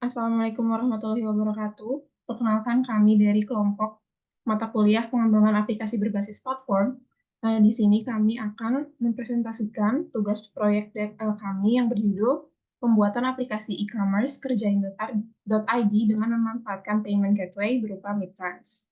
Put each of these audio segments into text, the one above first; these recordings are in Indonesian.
Assalamualaikum warahmatullahi wabarakatuh. Perkenalkan kami dari kelompok mata kuliah pengembangan aplikasi berbasis platform. Di sini kami akan mempresentasikan tugas proyek kami yang berjudul pembuatan aplikasi e-commerce kerjain.id dengan memanfaatkan payment gateway berupa Midtrans.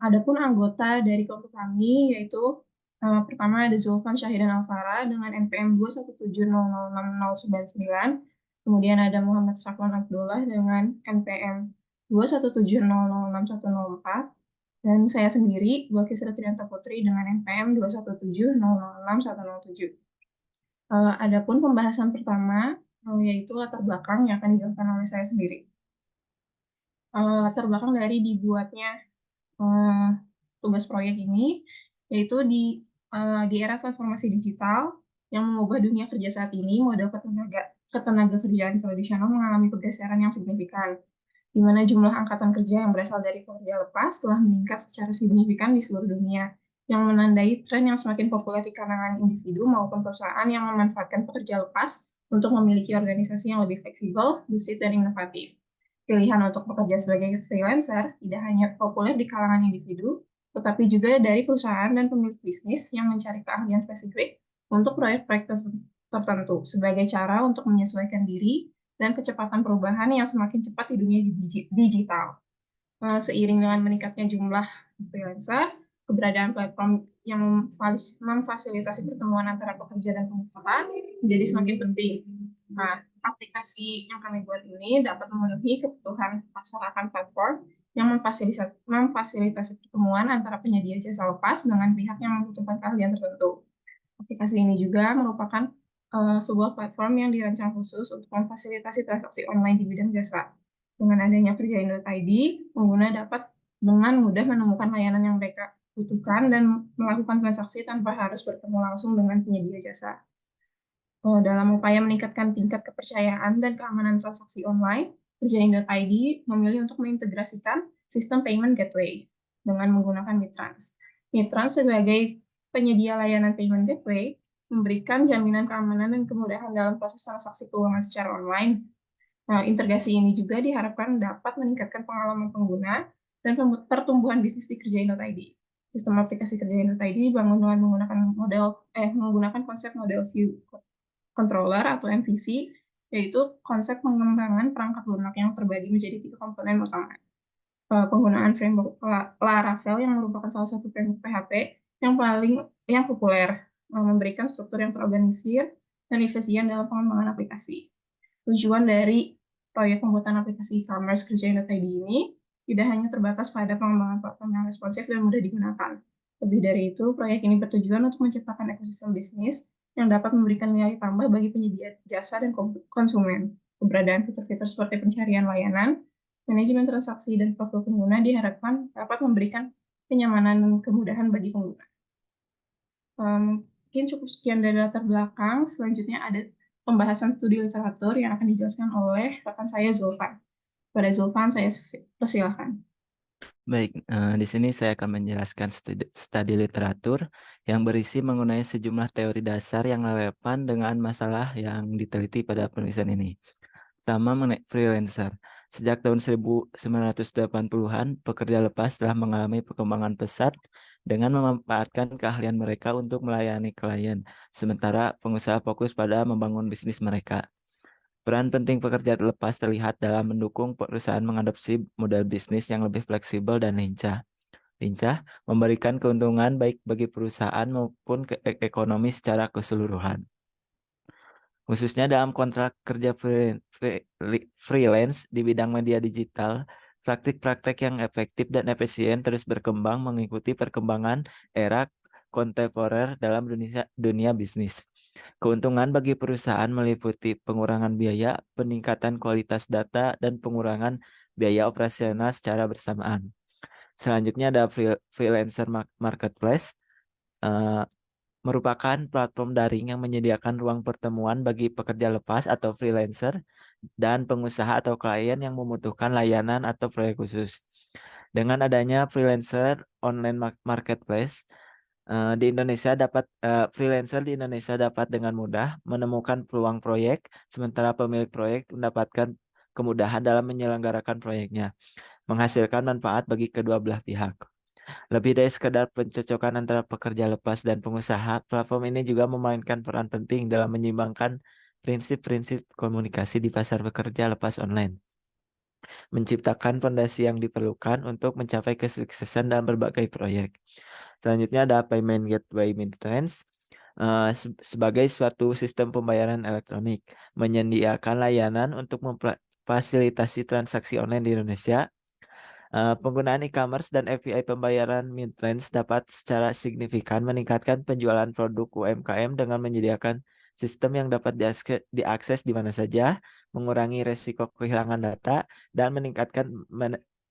Adapun anggota dari kelompok kami yaitu pertama ada Zulfan Syahidan Alvara dengan NPM 217006069. Kemudian ada Muhammad Safwan Abdullah dengan NPM 217006104. Dan saya sendiri, Balkisra Trianta Putri dengan NPM 217006107. Adapun pembahasan pertama, yaitu latar belakang yang akan dijelaskan oleh saya sendiri. Latar belakang dari dibuatnya tugas proyek ini, yaitu di era transformasi digital yang mengubah dunia kerja saat ini, model ketenaga kerjaan tradisional mengalami pergeseran yang signifikan, di mana jumlah angkatan kerja yang berasal dari pekerja lepas telah meningkat secara signifikan di seluruh dunia, yang menandai tren yang semakin populer di kalangan individu maupun perusahaan yang memanfaatkan pekerja lepas untuk memiliki organisasi yang lebih fleksibel, gesit, dan inovatif. Pilihan untuk bekerja sebagai freelancer tidak hanya populer di kalangan individu, tetapi juga dari perusahaan dan pemilik bisnis yang mencari keahlian spesifik untuk proyek-proyek tertentu sebagai cara untuk menyesuaikan diri dan kecepatan perubahan yang semakin cepat di dunia digital. Seiring dengan meningkatnya jumlah freelancer, keberadaan platform yang memfasilitasi pertemuan antara pekerja dan pengusaha menjadi semakin penting. Nah, aplikasi yang kami buat ini dapat memenuhi kebutuhan pasar akan platform yang memfasilitasi pertemuan antara penyedia jasa lepas dengan pihak yang membutuhkan keahlian tertentu. Aplikasi ini juga merupakan sebuah platform yang dirancang khusus untuk memfasilitasi transaksi online di bidang jasa. Dengan adanya kerjain.id, pengguna dapat dengan mudah menemukan layanan yang mereka butuhkan dan melakukan transaksi tanpa harus bertemu langsung dengan penyedia jasa. Dalam upaya meningkatkan tingkat kepercayaan dan keamanan transaksi online, kerjain.id memilih untuk mengintegrasikan sistem payment gateway dengan menggunakan Midtrans. Midtrans sebagai penyedia layanan payment gateway memberikan jaminan keamanan dan kemudahan dalam proses transaksi keuangan secara online. Nah, integrasi ini juga diharapkan dapat meningkatkan pengalaman pengguna dan pertumbuhan bisnis di kerjain.id. Sistem aplikasi kerjain.id dibangun dengan menggunakan konsep model view controller atau MVC, yaitu konsep pengembangan perangkat lunak yang terbagi menjadi 3 komponen utama. Penggunaan framework Laravel yang merupakan salah satu framework PHP yang populer, memberikan struktur yang terorganisir dan efisien dalam pengembangan aplikasi. Tujuan dari proyek pembuatan aplikasi e-commerce kerjain.id ini tidak hanya terbatas pada pengembangan platform yang responsif dan mudah digunakan. Lebih dari itu, proyek ini bertujuan untuk menciptakan ekosistem bisnis yang dapat memberikan nilai tambah bagi penyedia jasa dan konsumen. Keberadaan fitur-fitur seperti pencarian layanan, manajemen transaksi, dan profil pengguna diharapkan dapat memberikan kenyamanan dan kemudahan bagi pengguna. Mungkin cukup sekian dari latar belakang. Selanjutnya ada pembahasan studi literatur yang akan dijelaskan oleh rekan saya Zulfan. Pada Zulfan, saya persilahkan. Baik, di sini saya akan menjelaskan studi literatur yang berisi mengenai sejumlah teori dasar yang relevan dengan masalah yang diteliti pada penulisan ini. Pertama, mengenai freelancer. Sejak tahun 1980-an, pekerja lepas telah mengalami perkembangan pesat dengan memanfaatkan keahlian mereka untuk melayani klien, sementara pengusaha fokus pada membangun bisnis mereka. Peran penting pekerja lepas terlihat dalam mendukung perusahaan mengadopsi model bisnis yang lebih fleksibel dan lincah. Lincah memberikan keuntungan baik bagi perusahaan maupun ekonomi secara keseluruhan. Khususnya dalam kontrak kerja freelance di bidang media digital, praktik-praktek yang efektif dan efisien terus berkembang mengikuti perkembangan era kontemporer dalam dunia bisnis. Keuntungan bagi perusahaan meliputi pengurangan biaya, peningkatan kualitas data, dan pengurangan biaya operasional secara bersamaan. Selanjutnya ada freelancer marketplace, merupakan platform daring yang menyediakan ruang pertemuan bagi pekerja lepas atau freelancer dan pengusaha atau klien yang membutuhkan layanan atau proyek khusus. Dengan adanya freelancer online marketplace, freelancer di Indonesia dapat dengan mudah menemukan peluang proyek, sementara pemilik proyek mendapatkan kemudahan dalam menyelenggarakan proyeknya, menghasilkan manfaat bagi kedua belah pihak. Lebih dari sekedar pencocokan antara pekerja lepas dan pengusaha, platform ini juga memainkan peran penting dalam menyeimbangkan prinsip-prinsip komunikasi di pasar pekerja lepas online, menciptakan fondasi yang diperlukan untuk mencapai kesuksesan dalam berbagai proyek. Selanjutnya ada Payment Gateway Maintenance sebagai suatu sistem pembayaran elektronik, menyediakan layanan untuk memfasilitasi transaksi online di Indonesia. Penggunaan e-commerce dan API pembayaran Midrange dapat secara signifikan meningkatkan penjualan produk UMKM dengan menyediakan sistem yang dapat diakses di mana saja, mengurangi resiko kehilangan data, dan meningkatkan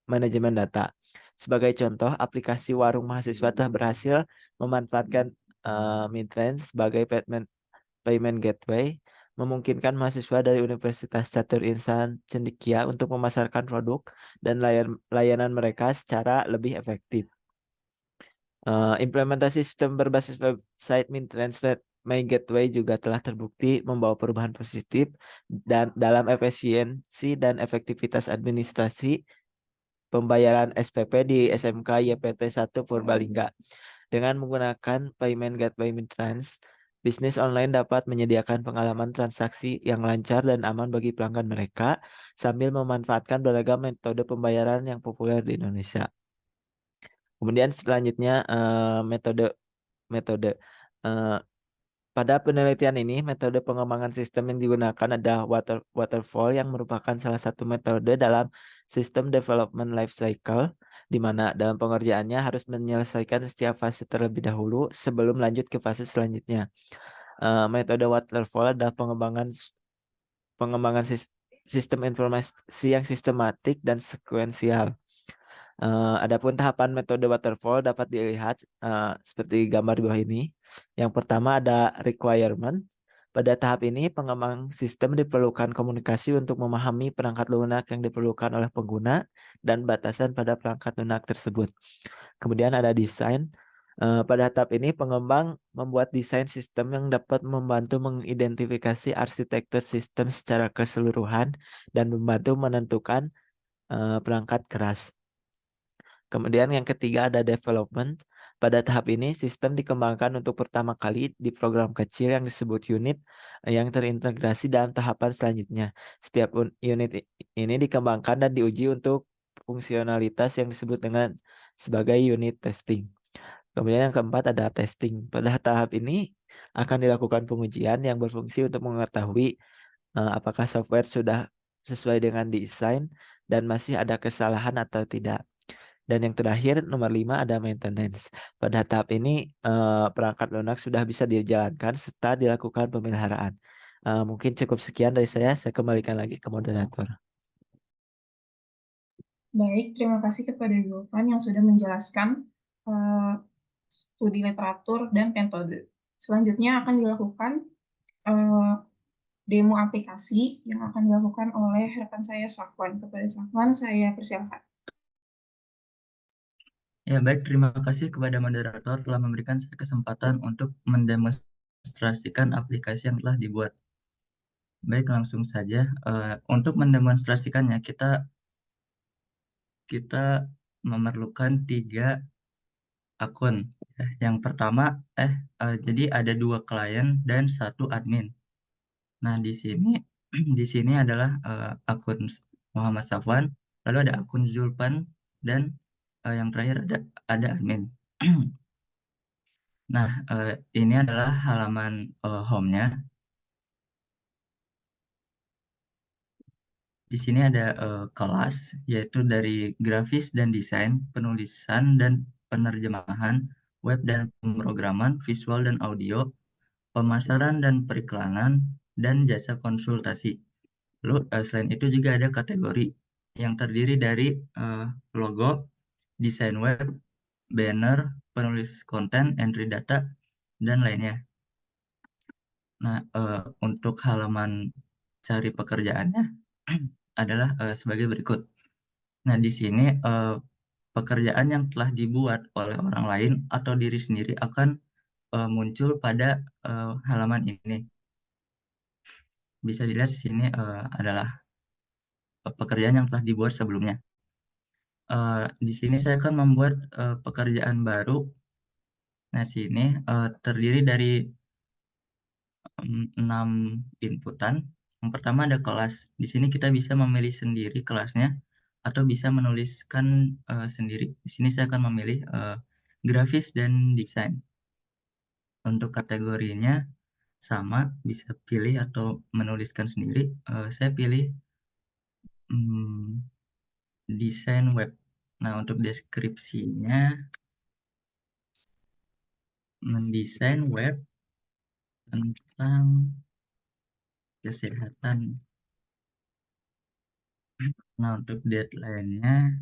manajemen data. Sebagai contoh, aplikasi warung mahasiswa telah berhasil memanfaatkan Midrange sebagai payment gateway, memungkinkan mahasiswa dari Universitas Catur Insan Cendekia untuk memasarkan produk dan layanan mereka secara lebih efektif. Implementasi sistem berbasis website Mintransfer My Gateway juga telah terbukti membawa perubahan positif dan dalam efisiensi dan efektivitas administrasi pembayaran SPP di SMK YPT 1 Purbalingga. Dengan menggunakan Payment Gateway Mintrans, bisnis online dapat menyediakan pengalaman transaksi yang lancar dan aman bagi pelanggan mereka sambil memanfaatkan beragam metode pembayaran yang populer di Indonesia. Kemudian selanjutnya metode metode eh, pada penelitian ini, metode pengembangan sistem yang digunakan adalah waterfall yang merupakan salah satu metode dalam sistem development life cycle, di mana dalam pengerjaannya harus menyelesaikan setiap fase terlebih dahulu sebelum lanjut ke fase selanjutnya. Metode waterfall adalah pengembangan sistem informasi yang sistematik dan sekuensial. Adapun tahapan metode waterfall dapat dilihat seperti gambar di bawah ini. Yang pertama ada requirement. Pada tahap ini, pengembang sistem diperlukan komunikasi untuk memahami perangkat lunak yang diperlukan oleh pengguna dan batasan pada perangkat lunak tersebut. Kemudian ada desain. Pada tahap ini, pengembang membuat desain sistem yang dapat membantu mengidentifikasi arsitektur sistem secara keseluruhan dan membantu menentukan perangkat keras. Kemudian yang ketiga ada development. Pada tahap ini sistem dikembangkan untuk pertama kali di program kecil yang disebut unit yang terintegrasi dalam tahapan selanjutnya. Setiap unit ini dikembangkan dan diuji untuk fungsionalitas yang disebut dengan sebagai unit testing. Kemudian yang keempat ada testing. Pada tahap ini akan dilakukan pengujian yang berfungsi untuk mengetahui apakah software sudah sesuai dengan desain dan masih ada kesalahan atau tidak. Dan yang terakhir nomor 5 ada maintenance. Pada tahap ini perangkat lunak sudah bisa dijalankan serta dilakukan pemeliharaan. Mungkin cukup sekian dari saya kembalikan lagi ke moderator. Baik, terima kasih kepada Gulpan yang sudah menjelaskan studi literatur dan metode. Selanjutnya akan dilakukan demo aplikasi yang akan dilakukan oleh rekan saya Safwan. Kepada Safwan, saya persilahkan. Ya, baik. Terima kasih kepada moderator telah memberikan saya kesempatan untuk mendemonstrasikan aplikasi yang telah dibuat. Baik, langsung saja. Untuk mendemonstrasikannya, kita memerlukan 3 akun. Yang pertama, jadi ada 2 klien dan 1 admin. Nah, di sini di sini adalah akun Muhammad Safwan, lalu ada akun Zulpan dan yang terakhir ada admin. Nah, ini adalah halaman home-nya. Di sini ada kelas, yaitu dari grafis dan desain, penulisan dan penerjemahan, web dan pemrograman, visual dan audio, pemasaran dan periklanan, dan jasa konsultasi. Lalu selain itu juga ada kategori yang terdiri dari logo, desain web, banner, penulis konten, entry data, dan lainnya. Nah, untuk halaman cari pekerjaannya adalah sebagai berikut. Nah, di sini pekerjaan yang telah dibuat oleh orang lain atau diri sendiri akan muncul pada halaman ini. Bisa dilihat di sini adalah pekerjaan yang telah dibuat sebelumnya. Di sini saya akan membuat pekerjaan baru. Nah, sini terdiri dari 6 inputan. Yang pertama ada kelas. Di sini kita bisa memilih sendiri kelasnya atau bisa menuliskan sendiri. Di sini saya akan memilih grafis dan desain. Untuk kategorinya sama, bisa pilih atau menuliskan sendiri. Saya pilih desain web. Nah, untuk deskripsinya, mendesain web tentang kesehatan. Nah, untuk deadline-nya,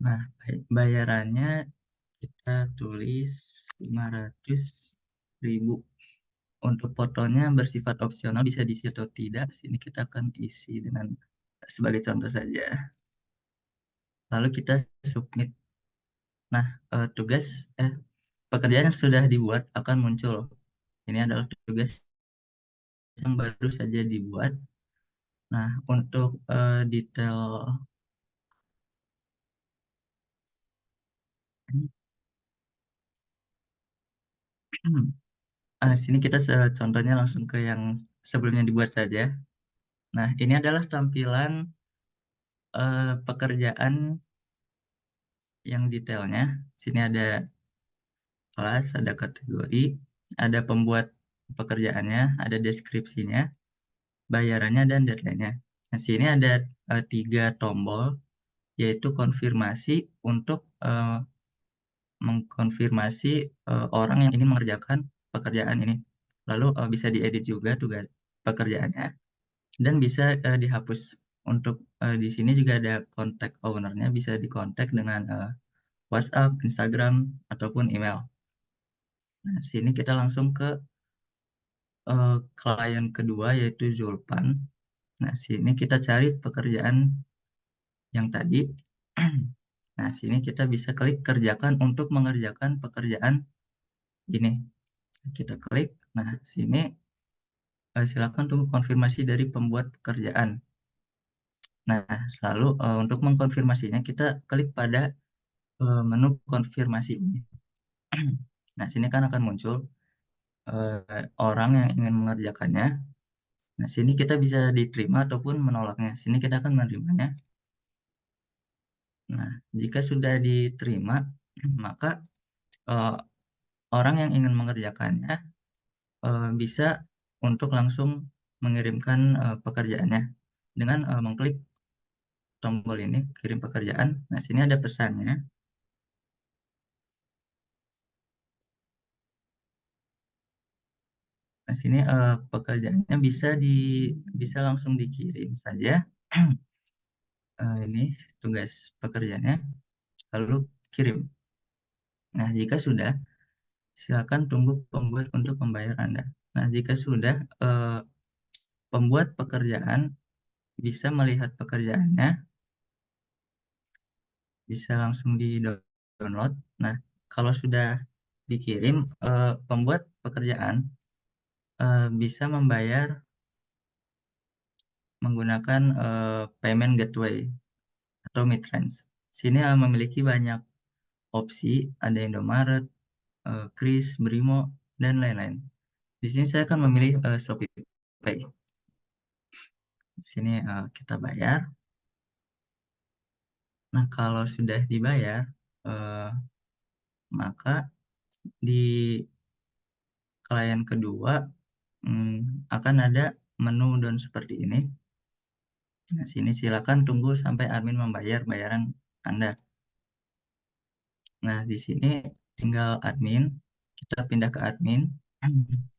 nah, bayarannya kita tulis 500.000. Untuk fotonya bersifat opsional, bisa diisi atau tidak. Sini kita akan isi dengan sebagai contoh saja. Lalu kita submit. Nah, pekerjaan yang sudah dibuat akan muncul. Ini adalah tugas yang baru saja dibuat. Nah, untuk detail sini kita contohnya langsung ke yang sebelumnya dibuat saja. Nah, ini adalah tampilan pekerjaan yang detailnya. Sini ada kelas, ada kategori, ada pembuat pekerjaannya, ada deskripsinya, bayarannya, dan deadline-nya. Nah, sini ada 3 tombol, yaitu konfirmasi untuk mengkonfirmasi orang yang ingin mengerjakan pekerjaan ini. Lalu bisa diedit juga tugas pekerjaannya dan bisa dihapus. Untuk di sini juga ada kontak ownernya, bisa dikontak dengan WhatsApp, Instagram, ataupun email. Nah, sini kita langsung ke klien kedua, yaitu Zulpan. Nah, sini kita cari pekerjaan yang tadi. Nah, sini kita bisa klik kerjakan untuk mengerjakan pekerjaan ini. Kita klik. Nah, sini silakan tunggu konfirmasi dari pembuat pekerjaan. Nah, lalu untuk mengkonfirmasinya kita klik pada menu konfirmasi ini. Nah, sini kan akan muncul orang yang ingin mengerjakannya. Nah, sini kita bisa diterima ataupun menolaknya. Sini kita akan menerimanya. Nah, jika sudah diterima, maka orang yang ingin mengerjakannya bisa untuk langsung mengirimkan pekerjaannya dengan mengklik tombol ini, kirim pekerjaan. Nah, sini ada pesannya. Nah, sini pekerjaannya bisa langsung dikirim saja. Ini tugas pekerjaannya, lalu kirim. Nah, jika sudah, silakan tunggu pembuat untuk membayar Anda. Nah, jika sudah, pembuat pekerjaan bisa melihat pekerjaannya, bisa langsung di-download. Nah, kalau sudah dikirim, pembuat pekerjaan bisa membayar menggunakan payment gateway atau Midrange. Sini memiliki banyak opsi, ada Indomaret, Kris, Brimo, dan lain-lain. Di sini saya akan memilih ShopeePay. Di sini kita bayar. Nah, kalau sudah dibayar, maka di klien kedua akan ada menu down seperti ini. Nah, sini silakan tunggu sampai admin membayar bayaran Anda. Nah, di sini tinggal admin, kita pindah ke admin,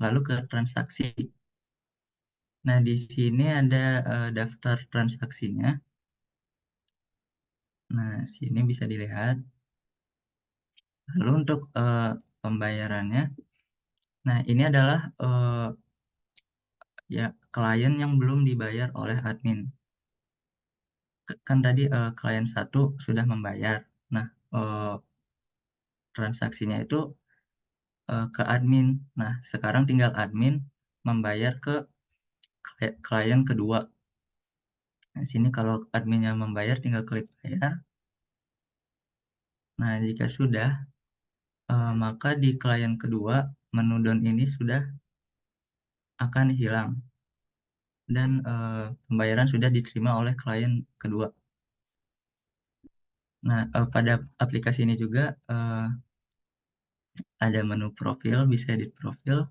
lalu ke transaksi. Nah, di sini ada daftar transaksinya. Nah, sini bisa dilihat. Lalu untuk pembayarannya, nah ini adalah ya klien yang belum dibayar oleh admin. Kan tadi klien 1 sudah membayar. Nah, transaksinya itu ke admin. Nah, sekarang tinggal admin membayar ke klien kedua. Nah, sini kalau adminnya membayar tinggal klik bayar. Nah, jika sudah, maka di klien kedua menu down ini sudah akan hilang dan pembayaran sudah diterima oleh klien kedua. Nah, pada aplikasi ini juga ada menu profil, bisa edit profil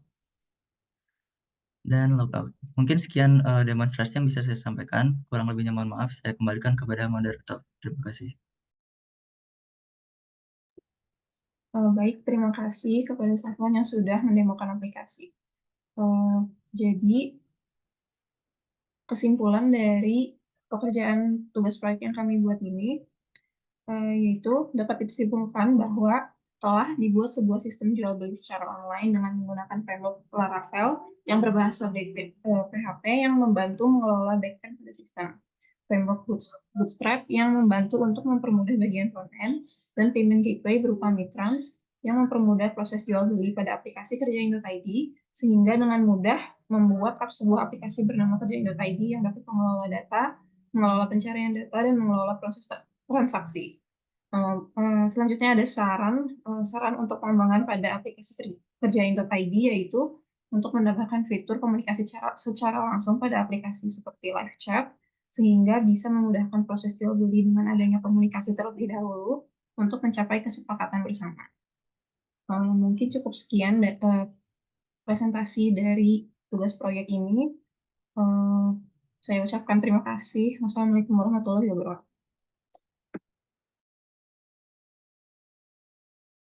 dan logout. Mungkin sekian demonstrasi yang bisa saya sampaikan. Kurang lebihnya mohon maaf, saya kembalikan kepada moderator. Terima kasih. Baik, terima kasih kepada Safwan yang sudah mendemokan aplikasi. Jadi, kesimpulan dari pekerjaan tugas proyek yang kami buat ini, yaitu dapat disimpulkan bahwa telah dibuat sebuah sistem jual beli secara online dengan menggunakan framework Laravel yang berbahasa PHP yang membantu mengelola backend pada sistem. Framework Bootstrap yang membantu untuk mempermudah bagian front-end, dan payment gateway berupa Mitrans yang mempermudah proses jual beli pada aplikasi Kerjain.id, sehingga dengan mudah membuat sebuah aplikasi bernama Kerjain.id yang dapat mengelola data, mengelola pencarian data, dan mengelola proses transaksi. Selanjutnya ada saran untuk pengembangan pada aplikasi Kerjain.id, yaitu untuk menambahkan fitur komunikasi secara langsung pada aplikasi seperti live chat, sehingga bisa memudahkan proses jual beli dengan adanya komunikasi terlebih dahulu untuk mencapai kesepakatan bersama. Mungkin cukup sekian presentasi dari tugas proyek ini. Saya ucapkan terima kasih. Wassalamualaikum warahmatullahi wabarakatuh.